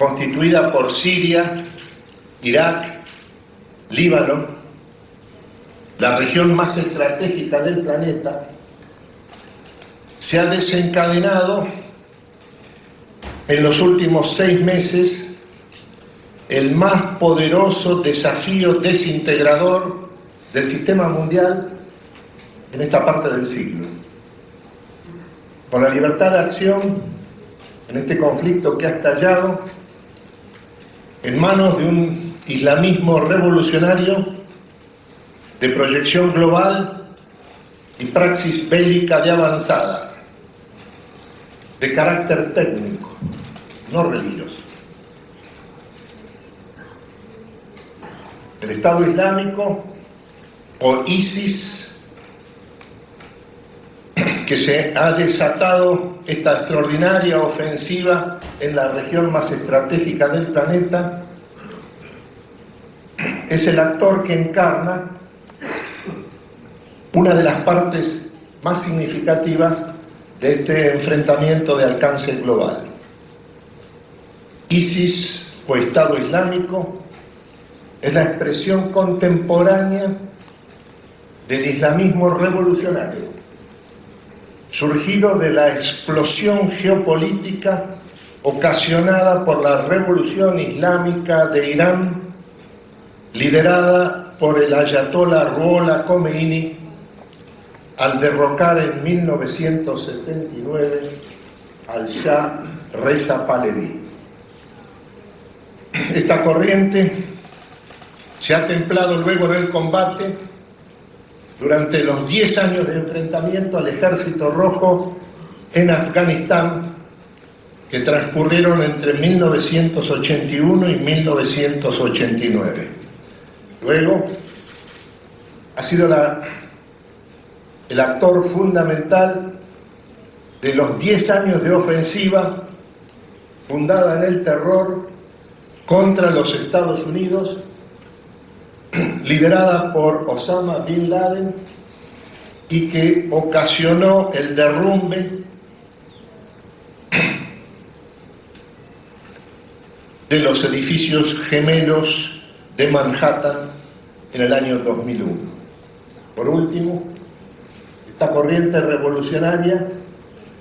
constituida por Siria, Irak, Líbano, la región más estratégica del planeta, se ha desencadenado en los últimos 6 meses el más poderoso desafío desintegrador del sistema mundial en esta parte del siglo. Con la libertad de acción en este conflicto que ha estallado en manos de un islamismo revolucionario de proyección global y praxis bélica de avanzada, de carácter técnico, no religioso. El Estado Islámico, o ISIS, que se ha desatado esta extraordinaria ofensiva en la región más estratégica del planeta, es el actor que encarna una de las partes más significativas de este enfrentamiento de alcance global. ISIS, o Estado Islámico, es la expresión contemporánea del islamismo revolucionario, surgido de la explosión geopolítica ocasionada por la revolución islámica de Irán, liderada por el ayatolá Ruhollah Khomeini, al derrocar en 1979 al Shah Reza Pahlaví. Esta corriente se ha templado luego en el combate durante los 10 años de enfrentamiento al Ejército Rojo en Afganistán, que transcurrieron entre 1981 y 1989. Luego ha sido el actor fundamental de los 10 años de ofensiva fundada en el terror contra los Estados Unidos, liderada por Osama Bin Laden, y que ocasionó el derrumbe de los edificios gemelos de Manhattan en el año 2001. Por último, esta corriente revolucionaria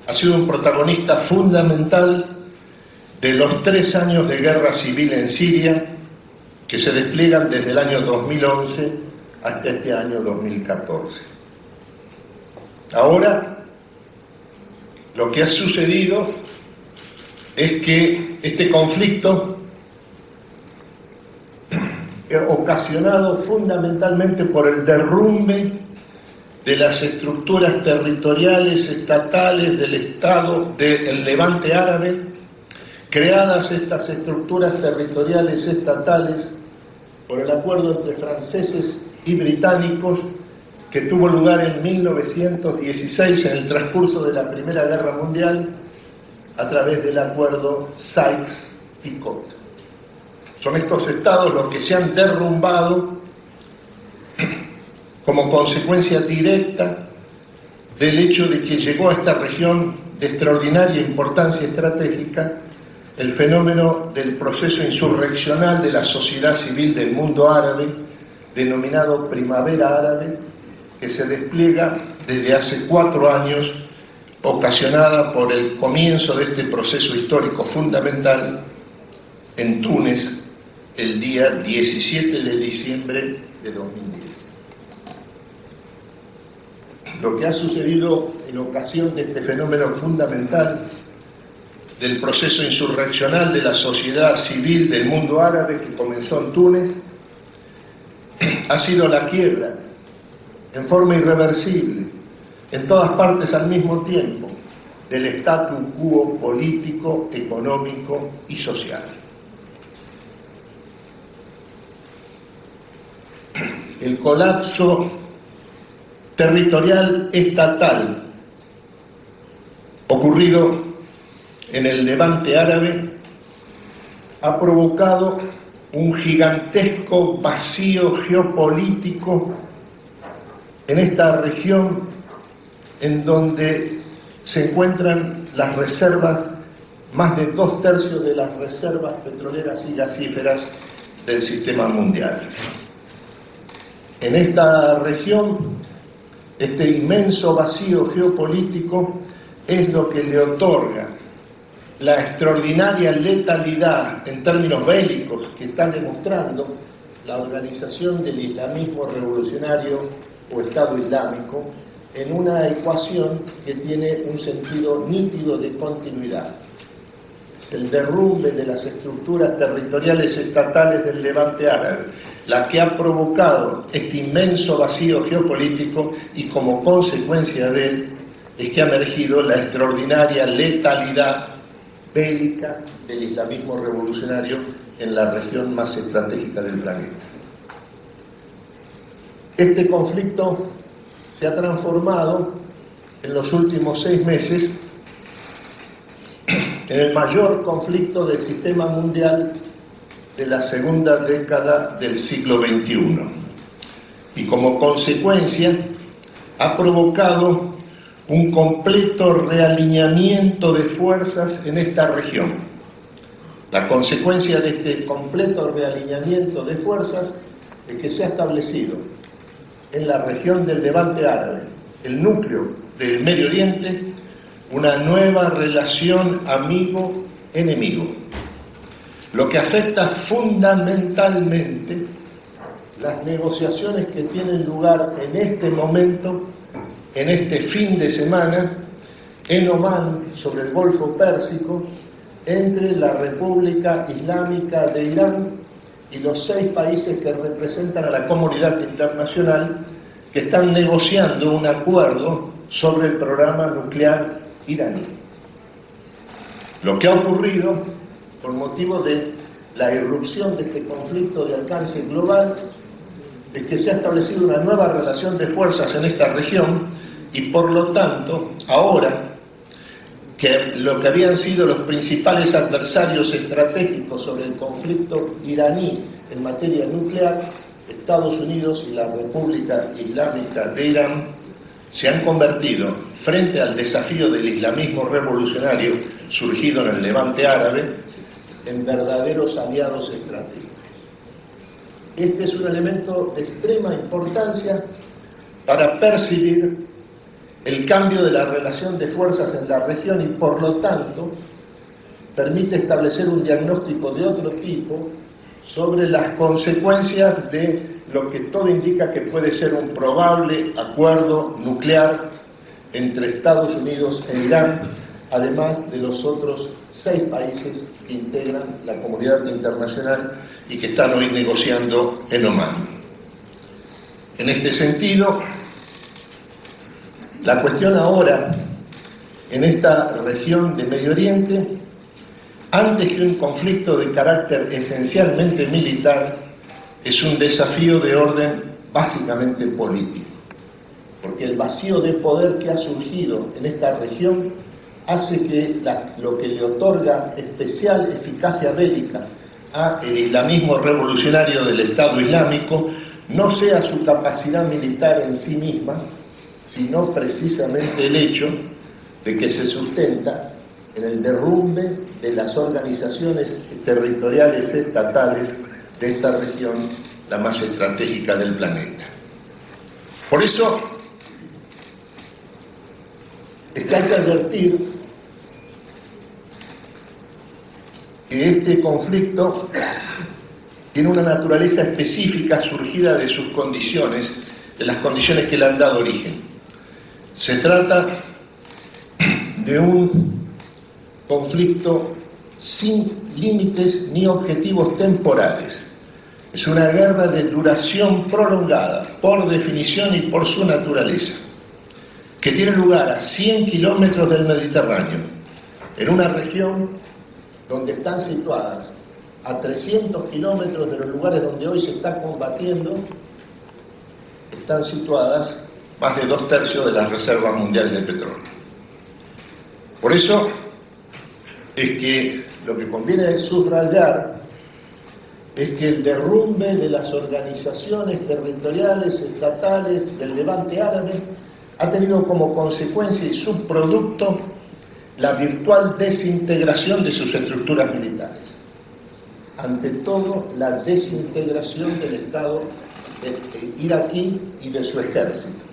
ha sido un protagonista fundamental de los 3 años de guerra civil en Siria, que se despliegan desde el año 2011 hasta este año 2014. Ahora, lo que ha sucedido es que este conflicto, ocasionado fundamentalmente por el derrumbe de las estructuras territoriales estatales del Estado del Levante árabe, creadas estas estructuras territoriales estatales por el acuerdo entre franceses y británicos que tuvo lugar en 1916 en el transcurso de la Primera Guerra Mundial a través del acuerdo Sykes-Picot. Son estos estados los que se han derrumbado como consecuencia directa del hecho de que llegó a esta región de extraordinaria importancia estratégica el fenómeno del proceso insurreccional de la sociedad civil del mundo árabe, denominado Primavera Árabe, que se despliega desde hace 4 años, ocasionada por el comienzo de este proceso histórico fundamental en Túnez el día 17 de diciembre de 2010. Lo que ha sucedido en ocasión de este fenómeno fundamental del proceso insurreccional de la sociedad civil del mundo árabe que comenzó en Túnez ha sido la quiebra en forma irreversible en todas partes al mismo tiempo del statu quo político, económico y social. El colapso territorial estatal ocurrido en el Levante árabe ha provocado un gigantesco vacío geopolítico en esta región en donde se encuentran las reservas más de 2/3 de las reservas petroleras y gasíferas del sistema mundial. En esta región, este inmenso vacío geopolítico es lo que le otorga la extraordinaria letalidad en términos bélicos que está demostrando la organización del islamismo revolucionario o Estado Islámico en una ecuación que tiene un sentido nítido de continuidad. Es el derrumbe de las estructuras territoriales estatales del Levante árabe, la que ha provocado este inmenso vacío geopolítico, y como consecuencia de él es que ha emergido la extraordinaria letalidad bélica del islamismo revolucionario en la región más estratégica del planeta. Este conflicto se ha transformado en los últimos 6 meses en el mayor conflicto del sistema mundial de la segunda década del siglo XXI, y como consecuencia ha provocado un completo realineamiento de fuerzas en esta región. La consecuencia de este completo realineamiento de fuerzas es que se ha establecido en la región del Levante árabe, el núcleo del Medio Oriente, una nueva relación amigo-enemigo, lo que afecta fundamentalmente las negociaciones que tienen lugar en este momento, en este fin de semana, en Omán, sobre el Golfo Pérsico, entre la República Islámica de Irán y los 6 países que representan a la comunidad internacional, que están negociando un acuerdo sobre el programa nuclear iraní. Lo que ha ocurrido por motivo de la irrupción de este conflicto de alcance global es que se ha establecido una nueva relación de fuerzas en esta región, y por lo tanto ahora que lo que habían sido los principales adversarios estratégicos sobre el conflicto iraní en materia nuclear, Estados Unidos y la República Islámica de Irán, se han convertido, frente al desafío del islamismo revolucionario surgido en el Levante árabe, en verdaderos aliados estratégicos. Este es un elemento de extrema importancia para percibir el cambio de la relación de fuerzas en la región, y por lo tanto permite establecer un diagnóstico de otro tipo sobre las consecuencias de lo que todo indica que puede ser un probable acuerdo nuclear entre Estados Unidos e Irán, además de los otros 6 países que integran la comunidad internacional y que están hoy negociando en Omán. En este sentido, la cuestión ahora en esta región de Medio Oriente, antes que un conflicto de carácter esencialmente militar, es un desafío de orden básicamente político, porque el vacío de poder que ha surgido en esta región hace que lo que le otorga especial eficacia bélica al islamismo revolucionario del Estado Islámico no sea su capacidad militar en sí misma, sino precisamente el hecho de que se sustenta en el derrumbe de las organizaciones territoriales estatales de esta región, la más estratégica del planeta. Por eso es que hay que advertir que este conflicto tiene una naturaleza específica surgida de sus condiciones, de las condiciones que le han dado origen. Se trata de un conflicto sin límites ni objetivos temporales. Es una guerra de duración prolongada, por definición y por su naturaleza, que tiene lugar a 100 kilómetros del Mediterráneo, en una región donde están situadas a 300 kilómetros de los lugares donde hoy se está combatiendo, están situadas más de 2/3 de las reservas mundiales de petróleo. Por eso es que lo que conviene subrayar es que el derrumbe de las organizaciones territoriales estatales del Levante árabe ha tenido como consecuencia y subproducto la virtual desintegración de sus estructuras militares. Ante todo, la desintegración del Estado iraquí y de su ejército.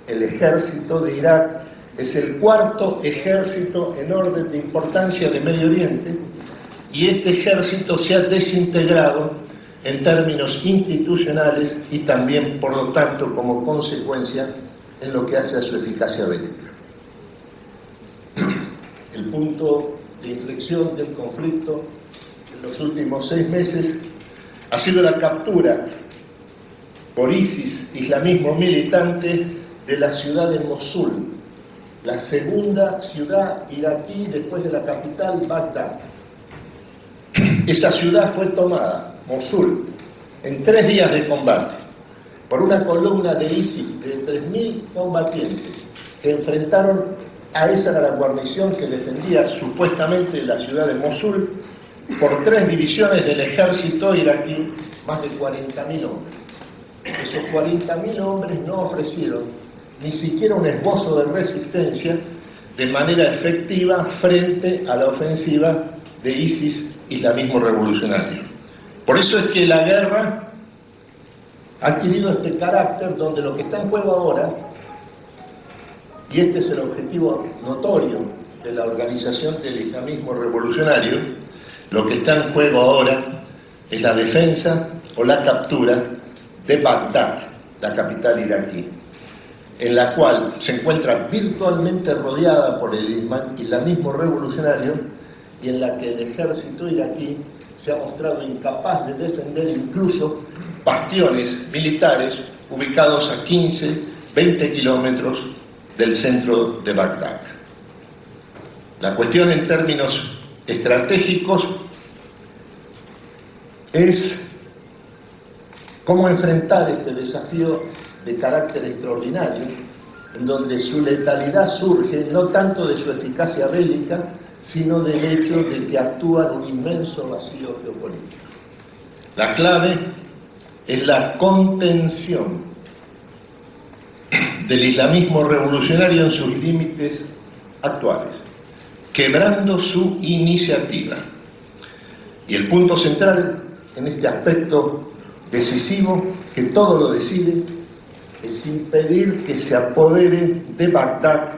El ejército de Irak es el cuarto ejército en orden de importancia de Medio Oriente, y este ejército se ha desintegrado en términos institucionales y también, por lo tanto, como consecuencia en lo que hace a su eficacia bélica. El punto de inflexión del conflicto en los últimos 6 meses ha sido la captura por ISIS, islamismo militante, de la ciudad de Mosul, la segunda ciudad iraquí después de la capital, Bagdad. Esa ciudad fue tomada, Mosul, en 3 días de combate, por una columna de ISIS de 3.000 combatientes que enfrentaron a esa la guarnición que defendía supuestamente la ciudad de Mosul, por 3 divisiones del ejército iraquí, más de 40.000 hombres. Esos 40.000 hombres no ofrecieron ni siquiera un esbozo de resistencia de manera efectiva frente a la ofensiva de ISIS, islamismo revolucionario. Por eso es que la guerra ha adquirido este carácter donde lo que está en juego ahora, y este es el objetivo notorio de la organización del islamismo revolucionario, lo que está en juego ahora es la defensa o la captura de Bagdad, la capital iraquí, en la cual se encuentra virtualmente rodeada por el islamismo revolucionario y en la que el ejército iraquí se ha mostrado incapaz de defender incluso bastiones militares ubicados a 15, 20 kilómetros del centro de Bagdad. La cuestión en términos estratégicos es cómo enfrentar este desafío de carácter extraordinario, en donde su letalidad surge no tanto de su eficacia bélica, sino del hecho de que actúa en un inmenso vacío geopolítico. La clave es la contención del islamismo revolucionario en sus límites actuales, quebrando su iniciativa. Y el punto central en este aspecto decisivo, que todo lo decide, es impedir que se apodere de Bagdad,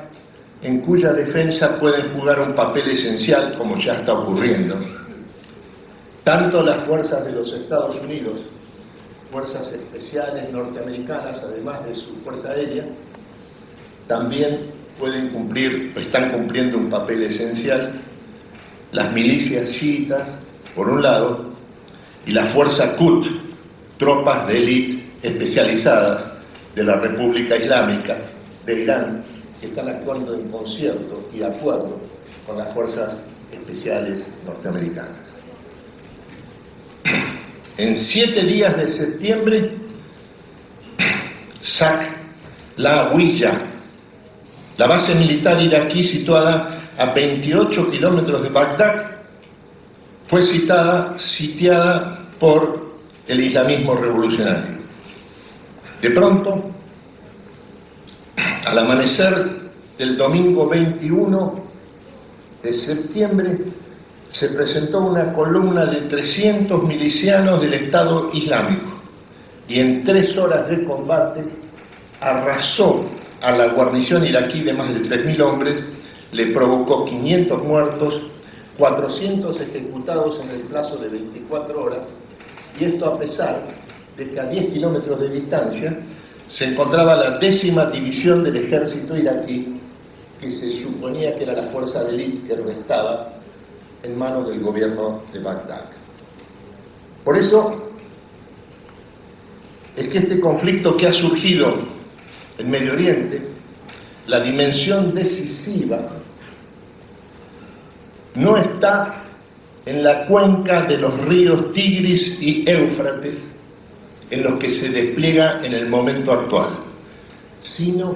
en cuya defensa pueden jugar un papel esencial, como ya está ocurriendo, tanto las fuerzas de los Estados Unidos, fuerzas especiales norteamericanas, además de su fuerza aérea, también pueden cumplir, o están cumpliendo un papel esencial, las milicias chiitas, por un lado, y la fuerza Quds, tropas de élite especializadas de la República Islámica de Irán, que están actuando en concierto y de acuerdo con las fuerzas especiales norteamericanas. En 7 días de septiembre, Saklawiya, la base militar iraquí situada a 28 kilómetros de Bagdad, fue sitiada por el islamismo revolucionario. De pronto, al amanecer del domingo 21 de septiembre, se presentó una columna de 300 milicianos del Estado Islámico y en 3 horas de combate arrasó a la guarnición iraquí de más de 3.000 hombres, le provocó 500 muertos, 400 ejecutados en el plazo de 24 horas, y esto a pesar de que a 10 kilómetros de distancia se encontraba la 10ª división del ejército iraquí, que se suponía que era la fuerza de élite que restaba en manos del gobierno de Bagdad. Por eso es que este conflicto que ha surgido en Medio Oriente, la dimensión decisiva no está en la cuenca de los ríos Tigris y Éufrates, en los que se despliega en el momento actual, sino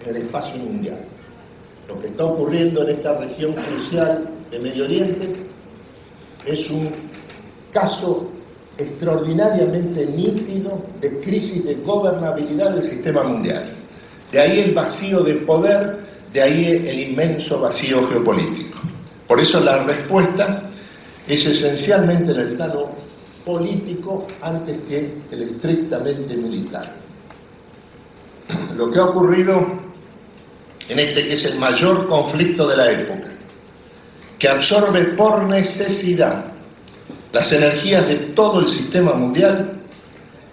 en el espacio mundial. Lo que está ocurriendo en esta región crucial de Medio Oriente es un caso extraordinariamente nítido de crisis de gobernabilidad del sistema mundial. De ahí el vacío de poder De ahí el inmenso vacío geopolítico. Por eso la respuesta es esencialmente en el plano político antes que el estrictamente militar. Lo que ha ocurrido en este que es el mayor conflicto de la época, que absorbe por necesidad las energías de todo el sistema mundial,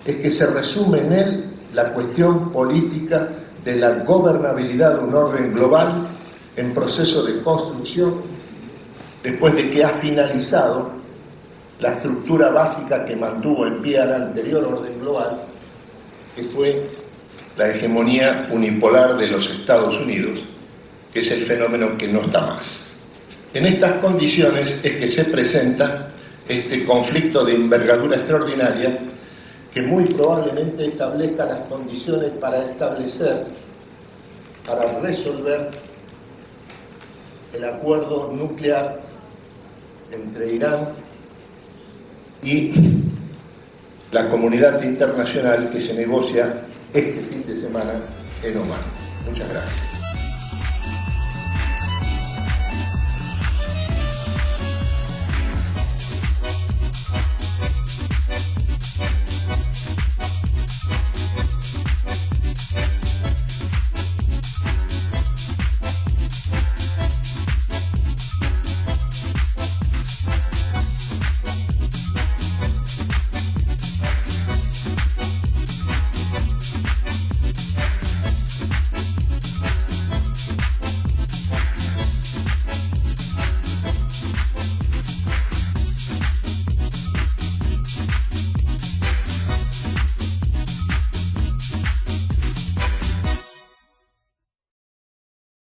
es que se resume en él la cuestión política de la gobernabilidad de un orden global en proceso de construcción después de que ha finalizado la estructura básica que mantuvo en pie al anterior orden global, que fue la hegemonía unipolar de los Estados Unidos, que es el fenómeno que no está más. En estas condiciones es que se presenta este conflicto de envergadura extraordinaria que muy probablemente establezca las condiciones para resolver el acuerdo nuclear entre Irán y la comunidad internacional que se negocia este fin de semana en Omán. Muchas gracias.